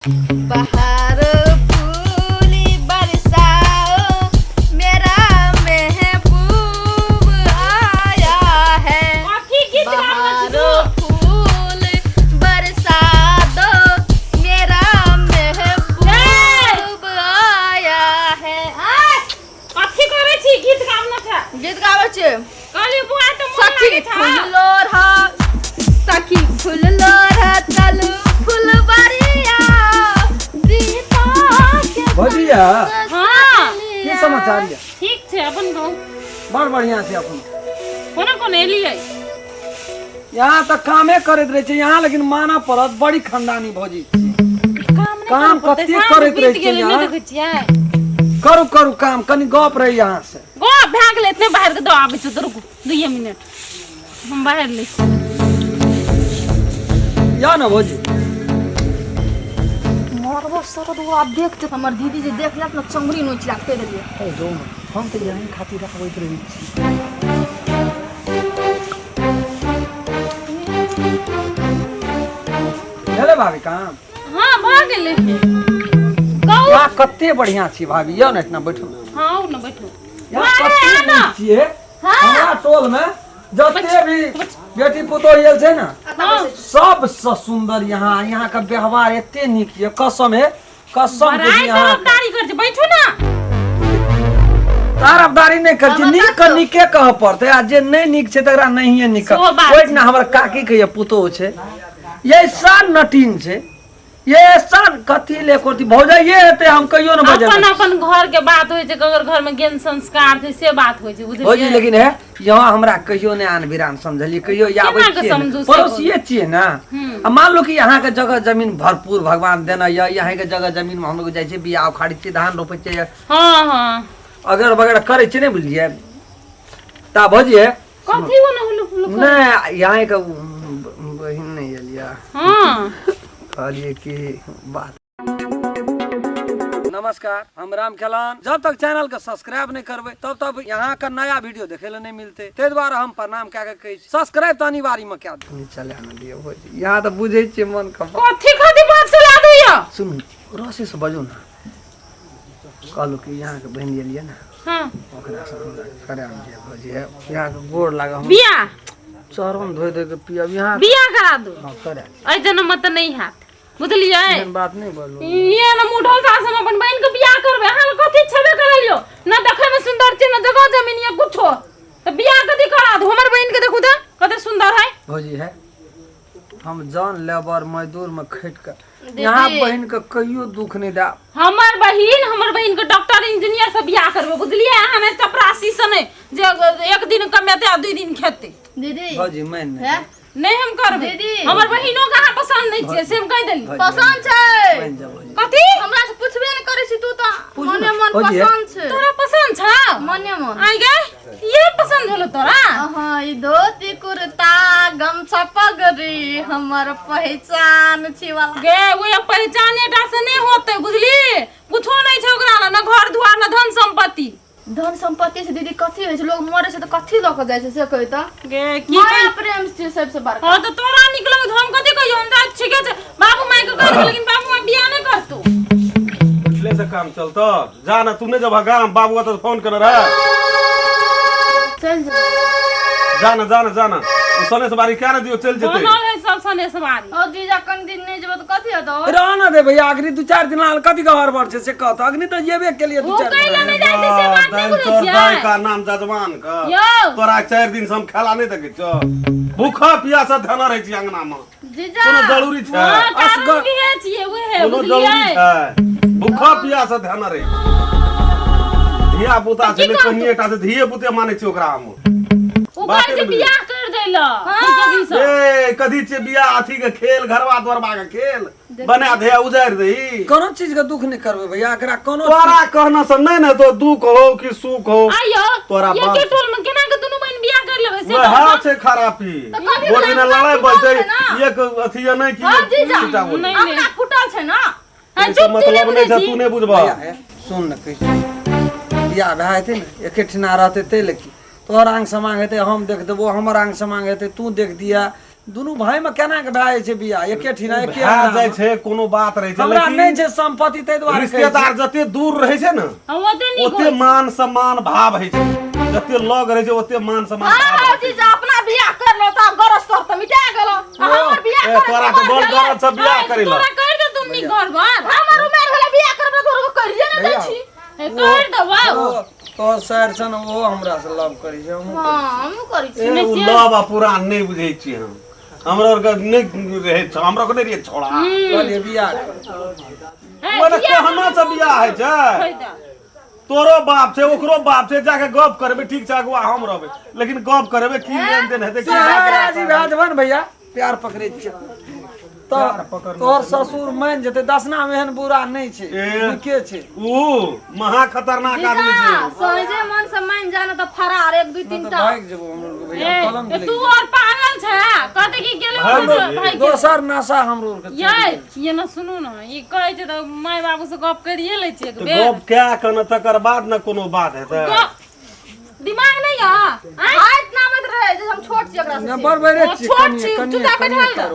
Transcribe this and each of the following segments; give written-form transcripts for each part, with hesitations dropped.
बाहर फूली बरसाओ मेरा महबूब आया है। बाहर फूल बरसा दो मेरा महबूब आया है। गीत गावे छे सखी फूलो रहा सखी फूलो रहा चलू फुलबरिया सीता के भजिया हाँ की समाचार है? ठीक छे अपन कहू बड़ बढ़िया से अपन कोना कोन एलियै यहाँ तक कामे करत रहे छे यहाँ, लेकिन माना पड़त बड़ी खानदानी भौजी काम कते करत रहे छे यहाँ। देखै छियै करू करू काम कनी गप रही यहाँ से गो भाग ले इतने बाहर के दो आबै छ तो रुको 2 मिनट हम बाहर ले या ना भौजी मरबो सर तो आप देखते हमर दीदी जे देख लेत न चंगरी नोच लागते रहिए। ए जो ना हम तो यहीं खातिर रखबैत रही छी। हेले भाभी काम हां भाग गेले कहू यहाँ कते बढ़िया छी भाभी, यो ना इतना बैठो ना हां न बैठो यहाँ कते नीक छिए। हमरा टोल में जते भी बेटी पुतोह आयल छै ना सबसे सुंदर यहाँ का व्यवहार एते नीक है। कसम है कसम के बड़ाई यहाँ तरफदारी कर बैठो ना तारफदारी नहीं कर छी, नीक के नीके कह पड़ते आ जे नहीं नीक छै तकरा नहिए नीक ओइ ना हमर काकी के पुतोह छै ये सान नटीन छै ये सान कथी ले करती भौजा ये हेते हम कहियो न बजे अपन अपन घर के बात होय छै अगर घर में ज्ञान संस्कार छै से बात होय छै बुझलियै भौजी। लेकिन है यहाँ हमरा कहियो ने आन बिरान समझलिए कहियो आबै छियै पड़ोसिए छियै ना। आ मान लो कि यहाँ के जगह जमीन भरपूर भगवान देना या यहाँ के जगह जमीन में हम लोग जाय छै बिया उखाड़ी छियै धान रोपै छियै हां हां अगर वगैरह करे छियै ने बुझलिए ता भौजी है कथी हो न हुलु नहीं यहाँ के बहिन नहीं एलिया हां कहलिए कि बात। नमस्कार, हम राम खेलान। जब तक चैनल के सब्सक्राइब नहीं करबे तब तक यहाँ का नया वीडियो देखे ले नहीं मिलते। ते द्वारा हम प्रणाम क्या कहे सब्सक्राइब तो अनिवार्य में क्या चले न दियो हो यहाँ तो बुझे छे मन का कथी खाती बात चला दियो सुन रसे से बजो ना कहलो कि यहाँ के बहन एलिए ना हां ओकरा से कराम जे भौजी है यहाँ के गोड़ लागा हम बिया चरण धोइ दे के पियब यहाँ बिया करा दो हां करे ऐ जन्म मत नहीं हाथ बुझलियै एहन बात नहीं बोलू ये न मुठो सास हम अपन बहन के बियाह करबे हाल कथी छबे करलियो न देखे में सुंदर छै न जगह जमीन या कुछो त बियाह कथी करा दो हमर बहन के देखू त कते सुंदर है भौजी है हम जान लेबर मजदूर में खट के यहाँ बहन के कहियो दुख नहीं दा। हमर बहन के डॉक्टर इंजीनियर से बियाह करबे बुझलियै हमें चपरासी से नहीं जे एक दिन कमेते आ 2 दिन खेते दीदी भौजी मैं नहीं हम करबे दीदी हमर बहिनो कहाँ पसंद नहीं छै से हम कह देली पसंद छै बन जा भौजी कथी हमरा से पूछबे न करे छी तू त मने मन पसंद छै तोरा पसंद छ मने मन आई गे ये पसंद होलो तोरा हां ई धोती कुर्ता गमछा पगड़ी हमर पहचान छी वाला गे वो पहचानेटा से नहीं होते बुझली कुछो नहीं छै ओकरा ना घर दुआर ना धन संपत्ति धन संपत्ति से दीदी कथी होय छै लोग मरे से त कथी ल के जाय छै से कहि त गे की माया प्रेम से सबसे बड़का हां तो तोरा निकलो हम कथी कहियो हम जा ठीके छै बाबू माई के कह लेकिन बाबू माई बियाह नहीं करतू पिछले से काम चलता जा ना तूने जब गांव बाबू का तो फोन कर रहा चल जाना सने से बारी क्या ना दियो चल जेते बनल है सब सने सवारी ओ जीजा कन दिन नहीं जेबो त कथी हेतौ रहना दे भैया अग्नि 2-4 दिन लाल कथी का हर बार से कहत अग्नि तो जेबे के लिए 2-4 कैला दिन नहीं जाय छै से बात नहीं बुझै तोर दाई छियै का नाम जजमान का यो तोरा 4 दिन से हम खेला नहीं देखे छ भूखा पियासा धना रही छी अंगना में जीजा कोनो जरूरी छै हां कानून भी है छियै वो है कोनो जरूरी छै भूखा पियासा धना रही धिया पुता छै ले कनिएटा से धिये पुते माने छी ओकरा हम ओ कहै छै बियाह कर देला कभी से ए कथी छै बियाह अथी के खेल घरवा द्वारबा के खेल बना दे उजाड़ दही कोनो चीज का दुख नहीं करबे भैया एकरा कोनो तोरा कहना से नहीं ना तो दुख हो कि सुख हो आयो तोरा ये बाप के टोल में केना के दुनु बहन बियाह कर लेबे से वह छै खराबी कथी वो दिन लड़ाई बजते एक अथी नहीं कि हां जीजा सीता बोल नहीं हमरा फुटल छै ना इसका मतलब नहीं था तू नहीं बुझबा भैया है सुन न कैसे बियाह भाई थे ना एकेठिना रहते ते लेकिन तोहर आंग समांग हेते हम देख देबो हमर आंग समांग हेते तू देख दिया दुनू भाई में केना के भए छै बियाह एके ठिना एके भए जाइ छै कोनो बात रहै छै हमरा नहीं छै संपत्ति तै दुआरे रिश्तेदार जते दूर रहै छै ने ओते मान सम्मान भाव होइ छै जते लग रहै छै ओते मान सम्मान हां जीजा अपना बियाह कर लो त गरज कर त मिटा गेलो हमर बियाह कर तोरा के बड़ गरज से बियाह करेला तोरा कर दे तुमनी घर बार हमर उमेर भेले बियाह करबे घर को करिए न दै छी कर दबा तो सर छन वो हमरा से लव करी छै हां हम करी छी उ लव पुरान नहीं बुझै छी हम हमरा और के नहीं रहे छ हमरा को नहीं रहे छोड़ा कहलिए बियाह ओने कहना से बियाह है छै तोरो बाप छै ओकरो बाप छै जाके गप करबे ठीक छै अगुआ हम रहबे लेकिन गप करबे की लेन देन हेतै की राजी राजवन भैया प्यार पकड़े छै तोर ससुर मान जते दसना में एहन बुरा नहीं छै निके छै ऊ महा खतरनाक आदमी छै सोजे मन से मान जाना त फरार 1 2 3 टा भाग जेबो हम लोग भैया कलम तू और पागल छै कहते की गेले भाई दोसर नशा हमरो के ये न सुनू न ई कहै छै त माय बाबू से गप करिए लै छै एक बेर गप क्या कन तकर बाद न कोनो बात हेतै दिमाग नहीं है हाथ ना मत रहे जे हम छोट छी एकरा से बरबरे छोट छी तू जा बैठल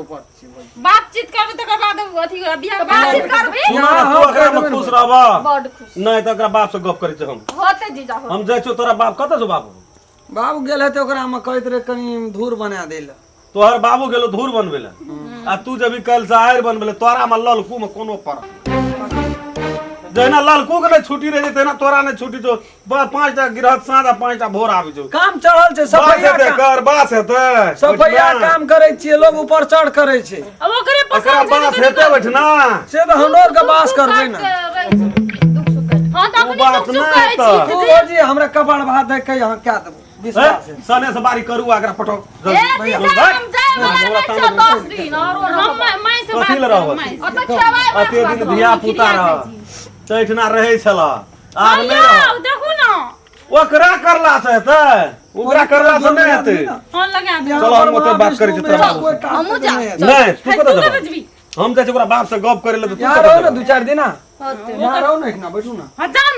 बातचीत करबे तकर बाद अथी बियाह बातचीत करबी सुना तू एकरा में खुश रहबा बड़ खुश नहीं त एकरा बाप से गप करै छै हम होते जीजा हो हम जाइ छौ तोरा बाप कतऽ छौ बाबू बाबू गेल हेते ओकरा में कहैत रे कनी धूर बना देल तोहर बाबू गेलो धूर बनबे ले आ तू जब कल से आयर बनबे ले तोरा में ललकू में कोनो फर्क जैना ललकू के छुट्टी रह जेते ना तोरा ने छुट्टी जो 5टा गिरहत साँझ 5टा भोर आबि जो काम चढ़ल छै बास सफैया हेतै कर बास हेतै सफैया काम करे छियै लोग ऊपर चढ़ करे छै अब ओकरे एकरा पसंद बास हेतै बैठना से तो हमरो के बास करबै ना दुख सुख हां त ओ बात अपने नहीं कहै तो तू जी हमरा कपाड़ भात दे के यहां क्या देबो विश्वास है सने से बारी करू एकरा पटो ए जीजा हम जाए वाला नहीं छो 10 दिन और हम माय से कथी ल रहब ओ त खेवाई अते दिन धिया पुता रह तैठना रहै छला आब नहीं रह देखू ना ओकरा करला से हेतै ओकरा करला से नहीं हेतै हां लगा दे चलो हम ओते बात करै छी तोरा कोई काम हमू जा नहीं तू कतऽ तू जेबह बजबी हम जाइ छी ओकरा बाप से गप करे ले तू यार कतऽ रहो ना जेबह? 2-4 दिन ना होते यार रहो ना इतना बैठू ना हां जाओ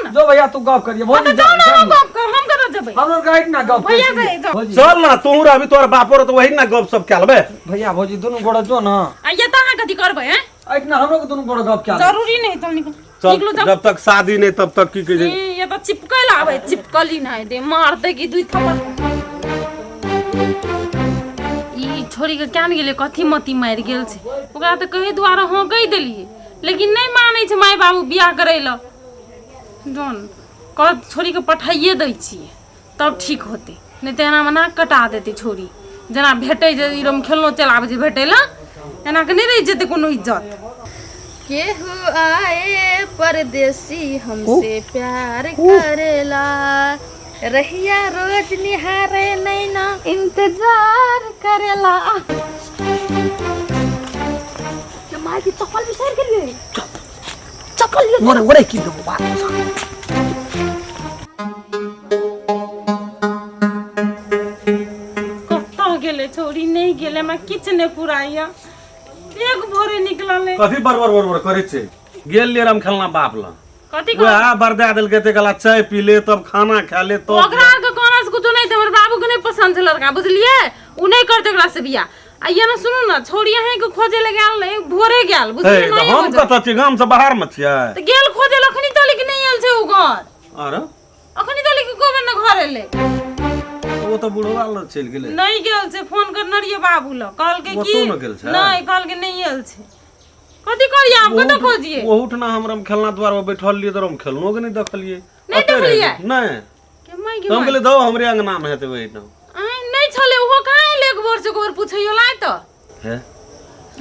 ना जो भैया तू गप करिए बहुत जाओ ना हम गप कर हम कतऽ जेबै हम लोग गाइड ना गप भैया करिए जाओ चल ना तू रहबी तोर बापो रे तो वही ना गप सब क्या लेबे भैया भौजी दोनों गोड़ जो ना आ ये त अहाँ कथि करबै हैं इतना हम लोग दोनों गोड़ गप क्या जरूरी नहीं तो निकलो चल जाओ जब तक शादी नहीं तब तक की कहे ये तो चिपकल आवे चिपकली नहीं दे मार दे की दुई थप्पड़ ई छोरी के क्या गेले कथी मती मार गेल छै ओकरा त कहे द्वारा हां कहि देलिए लेकिन नहीं मानै छै माय बाबू बियाह करै ल जोन कह छोरी के पठाइए दै छिए तब ठीक होते नहीं तो एना में नाक कटा देते छोरी जना भेटै जे ई रम खेलनो चलाबै छै भेटै ल एना के नहीं रहि जेते कोनो इज्जत केहू आए परदेसी हमसे प्यार करेला रहिया रोज निहारे नैना इंतजार करेला के माय की चप्पल बिसर गेलिए चप्पल लिए मोरे ओरे की दो बात कत्ता गेले छोरी नहीं गेले हमरा किछ नहीं पुराइया एक भोरे निकलले कथी बरबर बरबर करे छे गेल ले राम खेलना बाप ला कथी वह बरदा देल के ते गला चाय पी ले तब खाना खा ले तो ओकरा के कोना से कुछ नहीं हमर बाबू के नहीं पसंद छै लड़का बुझलिए उ नहीं करते ओकरा से बियाह आ ये ना सुनू ना छोरी यहीं के खोजे ले गेल नहीं भोरे गेल बुझलिए नहीं हम कत छी गाम से बाहर में छियै त गेल खोजे लखनी तो लेकिन नहीं आयल छै उ घर अरे अखनी तो लेकिन गोबे न घर एले वो तो बुढ़वा ल चल गेले नहीं गेल छै फोन करने रहिए बाबू ल कहल के वो की तो न गेल छै नहीं कहल के नहीं आयल छै कथी करिए आप कत खोजिए वो उठना हमरा में खेलना द्वार में बैठल लिए तो हम खेलनो के नहीं देखलिए नहीं देखलिए? नहीं के माय के हम माय गेले दो हमरे अंगना में हेते वही ना नहीं छले ओहो कहाँ एले एक बोर से गोबर पूछैयो लाय त है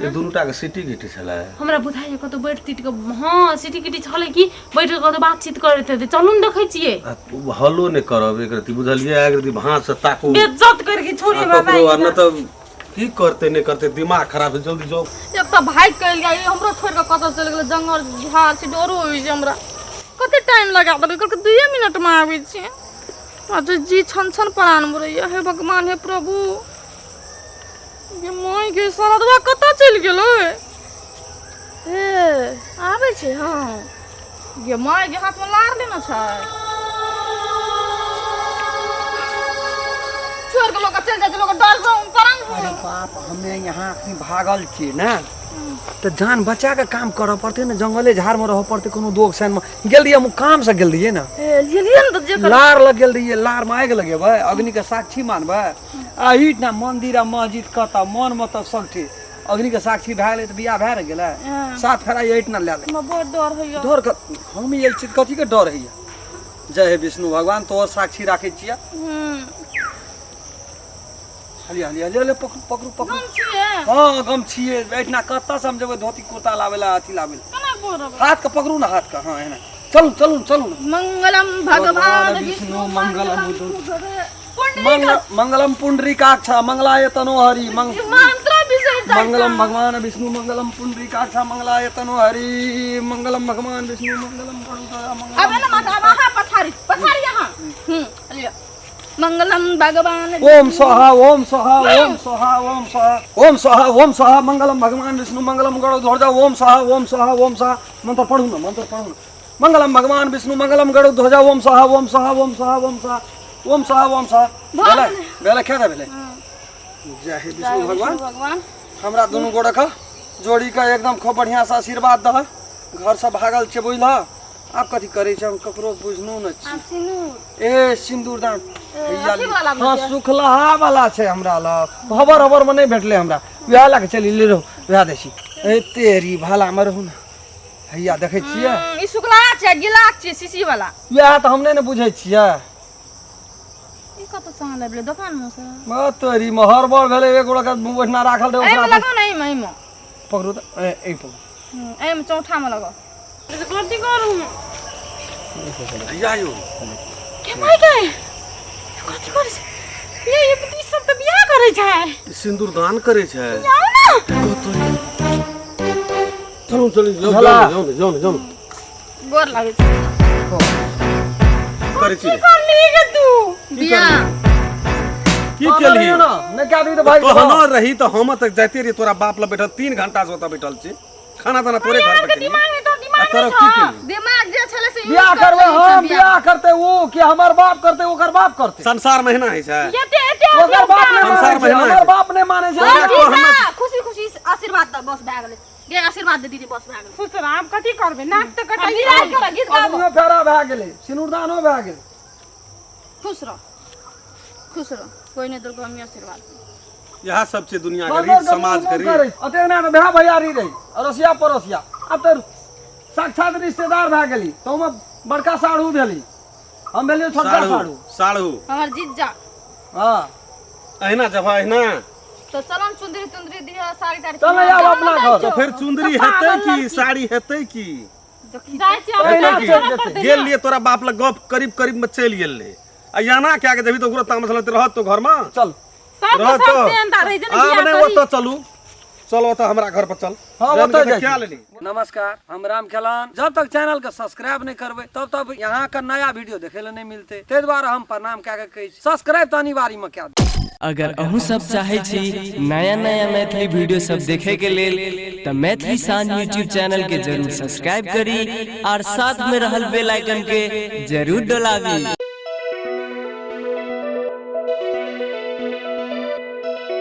ये दुनुटा के सिटी गिटी छला हमरा बुझाइए कतो बैठ तिट के हां सिटी किटी छले की बैठ के कतो बातचीत करैत हेते चलू न देखै छियै हलो ने करब एक रति बुझलिए एक रति भांस से ताकू बेइज्जत करके छोड़ी ककरो बाबा न तो की करते नहीं करते दिमाग खराब है जल्दी जाओ एक त भाग कइल गई हमरो छोड़ के कत चल गेल जंगल झाड़ से डरो होई छै हमरा कते टाइम लगा दे कर 2 मिनट में आबै छै आज जी छन छन प्राण मरैया हे भगवान हे प्रभु ये मोय के सरदवा कत चल गेलो ए आबै छै हां ये मोय के हाथ में लार लेना छै छोड़ के लोग चल जाए लोग डर से परंग अरे बाप हमे यहाँ अखनी भागल छी ना तो जान बचा के काम करऽ पड़ते ना जंगले झाड़ में रह पड़ते कोनो दोग सन में गेल रहिए हम काम से गेल रहिए ना लेलिए न त जे लार लग गेल रहिए लार में आग लगेबै अग्नि के साक्षी मानबै आहिट ना मंदिर आ मस्जिद कता मन मत सबठी अग्नि के साक्षी भए गेलै त बियाह भए गेलै साथ फेरा आहिट ना ले ले हमरा बड़ डर होइया डर क हम ये चीज कथी के डर है जय हे विष्णु भगवान तो साक्षी राखे छियै हलिया हलिया ले ले पकड़ू पकड़ू पकड़ू हम छिए हाँ गम छिए बैठना कत्ता से हम जब धोती कुर्ता लावेला अथी लावेला केना बोरब हाथ का पकड़ू ना हाथ का हाँ है ना चलू चलू चलू मंगलम भगवान विष्णु मंगलम पुंडरीक मंगलम पुंडरीकाक्ष मंगलाय तनोहरि मंत्र विषय मंगलम भगवान विष्णु मंगलम पुंडरीकाक्ष मंगलाय तनोहरि मंगलम भगवान विष्णु मंगलम अब ना माता वहां पथारी यहां लियो मंगलम भगवान ओम स्वाहा ओम स्वाहा ओम स्वाहा ओम स्वाहा ओम स्वाहा ओम स्वाहा मंगलम भगवान विष्णु मंगलम गणो ध्वजा ओम स्वाहा ओम स्वाहा ओम स्वाहा मंत्र पढ़ू ना मंगलम भगवान विष्णु मंगलम गणो ध्वजा ओम स्वाहा ओम स्वाहा ओम स्वाहा ओम स्वाहा ओम स्वाहा ओम स्वाहा बेला बेला क्या था बेले जय हे विष्णु भगवान हमरा दोनों गोड़ का जोड़ी का एकदम खूब बढ़िया से आशीर्वाद द घर से भागल छे बुझल आप कथी करे छे हम ककरो बुझनो न छी सिंदूर ए सिंदूरदान अथी वाला हाँ सुखलहा वाला छे हमरा ल हबर हबर में नहीं भेटले हमरा वह ला के चली ले रहो वह देसी ए तेरी भाला में रहू ना हैया देखे छियै ई शुक्ला छै गिलास छै शीशी वाला वह तो हमने न बुझै छियै ई कत सा लेबले दुकान में से म तोरी महर बड़ भेले एक गोड़ा का बैठना राखल दे ए में ओकरा लगो नहीं में पकड़ू त ए पकड़ू ए में चौथा में लगो कथी करू हैया यो के माय के कथी करे छै ये बुद्धि सब त बियाह करे छै सिंदूर दान करे छै जाओ ना चलू चलू भला। जाओ गोर लागे छै करे छी कर लीगे तू बिया की केलही ना मैं क्या दी तो भाई तो हम रही तो हम तक जाते रही तोरा बाप ला बैठल 3 घंटा से ओता बैठल छी खाना दाना तोरे घर पे केली दिमाग में तो दिमाग तोरा की केली दिमाग जे छले से बियाह करबे हम बियाह करते वो कि हमर बाप करते ओकर बाप करते संसार महीना है छै ये ओकर बाप ने संसार माने छै महिना है। हमर बाप ने माने छै खुशी खुशी आशीर्वाद द बस भए गेलै गे आशीर्वाद दे दीदी बस भए गेलै खुश रह आप कथी करबे नाक त कटाई बिराज कर गीत गाबो अग्नियो फेरा भए गेलै सिनुरदानो भए गेलै खुश रह कोई नहीं तो हम आशीर्वाद यह सब छै दुनिया के रीत समाज के रीत अते ना भए भैयारी रही अरसिया पड़ोसिया अब तो साक्षात रिश्तेदार भए गेली तो हम बड़का साढ़ू भेली हम भेली छोटका साढ़ू साढ़ू हमर जीजा हां अहिना जब अहिना तो चलन चुंदरी दिया साड़ी ताड़ी चल आब अपना घर तो फिर चुंदरी हेतै की साड़ी हेतै की जाय छै अहिना अब चल जेतै गेल लिए तोरा बाप लग गप करीब में चल गेल ले आ याना क्या के जभी तो ओकरो तामस लते रहत तो घर में चल सब रह तो सब से अंदर रह जने आब बियाह नहीं करी ओतो चलू चलो तो हमरा घर पर चल हाँ जान ओतऽ के जाइ क्या छी। लेली नमस्कार हम राम खेलान जब तक चैनल के सब्सक्राइब नहीं करबे तब तक यहाँ का नया वीडियो देखे ले नहीं मिलते ते द्वारा हम प्रणाम कए के कहै छी सब्सक्राइब तो अनिवार्य में क्या अगर अहूँ सब चाहे छी नया नया मैथिली वीडियो सब देखे के लेल तो मैथिली साँझ यूट्यूब चैनल के जरूर सब्सक्राइब करी और साथ में रहल बेल आइकन के जरूर दबावी।